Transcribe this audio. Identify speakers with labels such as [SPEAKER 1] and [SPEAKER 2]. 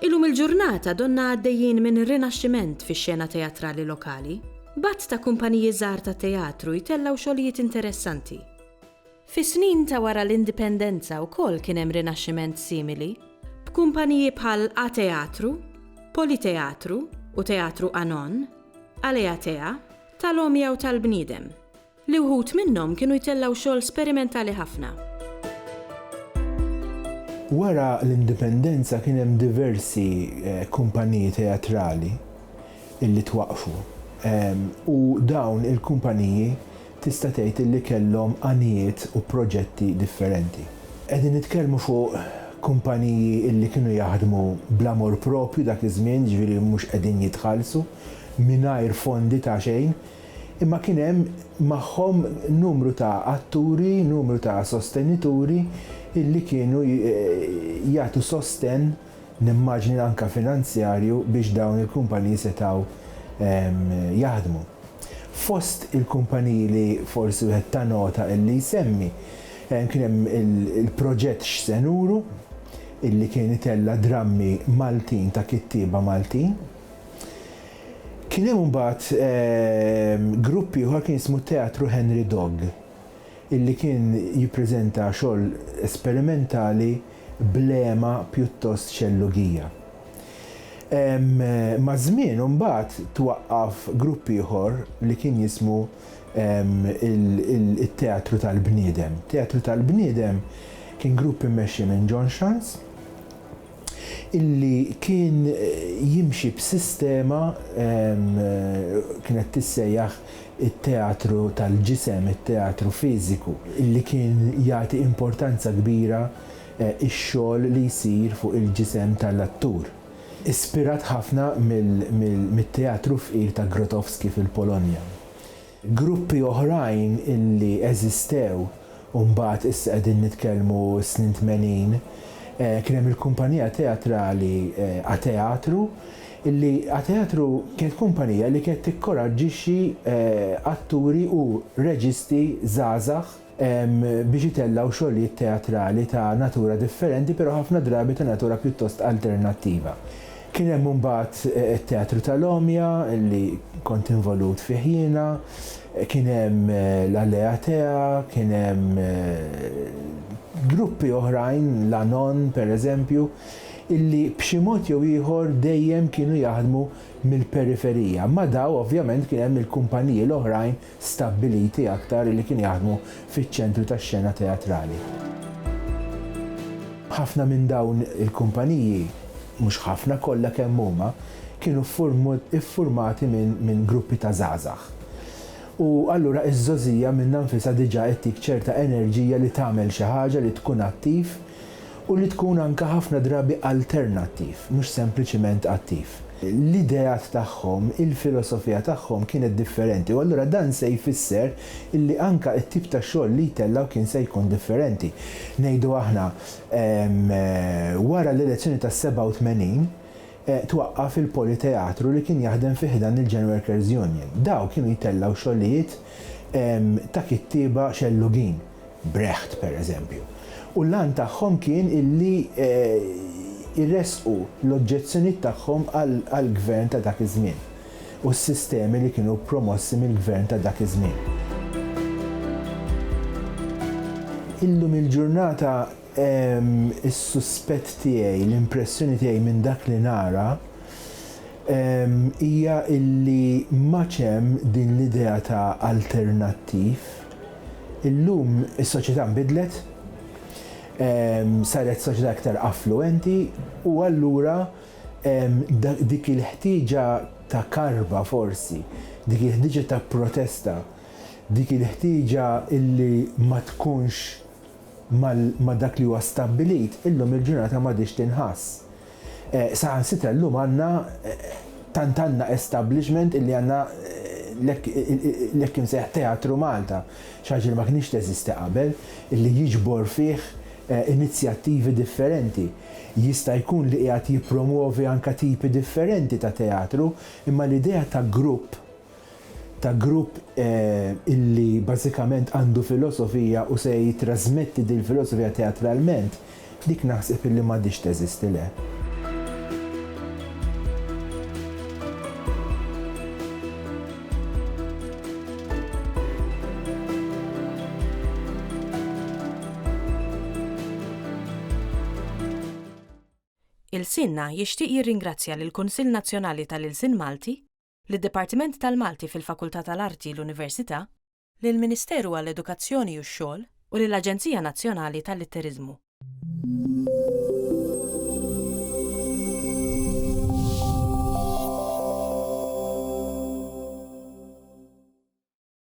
[SPEAKER 1] Illum il-ġurnata donna għaddejjin minn rinaxximent fix-xena teatrali lokali, batt ta' kumpaniji żgħar ta' teatru jtellgħu xogħlijiet interessanti. Fi snin ta' wara l-indipendenza wkoll kien hemm rinaxximent simili, b'kumpaniji bħal A-Teatru, Politeatru u Teatru Anon, Aleatea, tal-Omja u tal-Bniedem, li wħud minnhom kienu jtellgħu xogħol sperimentali ħafna.
[SPEAKER 2] Wara l-indipendenza kien hemm diversi kumpaniji teatrali illi twaqfu. U dawn il-kumpaniji tista' tgħid illi kellhom għanijiet u proġetti differenti. Qegħdin nitkellmu fuq kumpaniji illi kienu jaħdmu bl-amor propju dak iż-żmien, ġifieri mhux qegħdin jitħallsu mingħajr fondi ta' xejn, imma kien hemm magħhom numru ta' atturi, numru ta' sostenituri illi kienu jagħtu sosten nimmaġni anke finanzjarju biex dawn il-kumpaniji setgħu jaħdmu. Fost il-kumpaniji li forsi wieħed ta' nota illi jsemmi kien hemm il-proġett X'senuru illi kien itella drammi Maltin ta' kittieba Maltin. Kien hemm imbagħad gruppi ieħor kien ismu Teatru Henry Dog illi kien jippreżenta xogħol sperimentali b'lema pjuttost xellugija. Ma' żmien imbagħad twaqqaf grupp ieħor li kien jismu il-Teatru tal-Bniedem. Teatru tal-Bniedem kien grupp immexxi minn John Shantz illi kien jimxi b'sistema kienet tissejjaħ it-teatru tal-ġisem, it-teatru fiżiku, illi kien jagħti importanza kbira ix-xogħol li jsir fuq il-ġisem tal-attur. Ispirat ħafna mit-teatru fqir ta' Grotowski fil-Polonja. Gruppi oħrajn illi eżistew u mbagħad issa qegħdin nitkellmu snin 80 kien hemm il-kumpanija teatrali A-Teatru illi A-Teatru kienet kumpanija li kienet tikkoraġġixxi atturi u reġisti żgħażagħ biex itellgħu xogħlijiet teatrali ta' natura differenti, però ħafna drabi ta' natura pjuttost alternattiva. Kien hemm imbagħad it-Teatru tal-Omja illi kont involut fih jiena, kien hemm l-Aleatea, kien hemm gruppi oħrajn, l-Anon pereżempju, illi b'xi mod jew ieħor dejjem kienu jaħdmu mill-periferija. Ma daw ovvjament kien hemm il-kumpaniji l-oħrajn stabbiliti aktar li kien jaħdmu fiċ-ċentru tax-xena teatrali. Ħafna minn dawn il-kumpaniji, mhux ħafna kollha kemm huma, kienu iffurmati minn gruppi ta' żgħażagħ. U allura iż-żożija minnha nfisha diġà qed tik ċerta enerġija li tagħmel xi ħaġa li tkun attiv u li tkun anke ħafna drabi alternattiv, mhux sempliċement attiv. L-ideat tagħhom, il-filosofija tagħhom kienet differenti u allura dan se jfisser illi anke t-tip ta' xogħol li jtellgħu kien se jkun differenti. Ngħidu aħna wara l-elezzjoni tas-87 twaqqaf il-Politeatru li kien jaħdem fih dan il-Gen Workers Union. Daw kienu jtellgħu xogħlijiet ta' kittieba xellugin, Brecht pereżempju. U l-lan tagħhom kien illi irresqu l-oġġezzjonijiet tagħhom għall-gvern ta' dak iż-żmien u s-sistemi li kienu promossi mill-gvern ta' dak iż-żmien. Illum il-ġurnata is-suspett tiegħi, l-impressjoni tiegħi minn dak li nara hija illi maċ hemm din l-idea ta' alternattiv. Illum is-soċjetà nbidlet, saret soċjetà aktar affluenti u allura dik il-ħtieġa ta' karba forsi, dik il-ħtieġa ta' protesta, dik il-ħtieġa illi ma tkunx ma dak li huwa stabbilit, illum il-ġurnata m'għadix tinħass. Saħansitra llum għandna tant għandna establishment illi għandna l-hekk imsejħ Teatru Malta, xi ħaġa li ma kienx teżisti qabel, illi jiġbor fih inizjattivi differenti. jista' jkun li qiegħed jippromuovi anke tipi differenti ta' teatru, imma l-idea ta' grupp illi bażikament għandu filosofija u se jitrasmetti din filosofija teatralment, dik naħseb illi m'għadix teżisti le.
[SPEAKER 1] Il-Sinna jixtieq jirringrazzja lill-Kunsill Nazzjonali tal-Ilsien Malti, lid-Dipartiment tal-Malti fil-Fakultà tal-Arti l-Università, lill-Ministeru għall-Edukazzjoni u x-Xogħol u lill-Aġenzija Nazzjonali tal-Litteriżmu.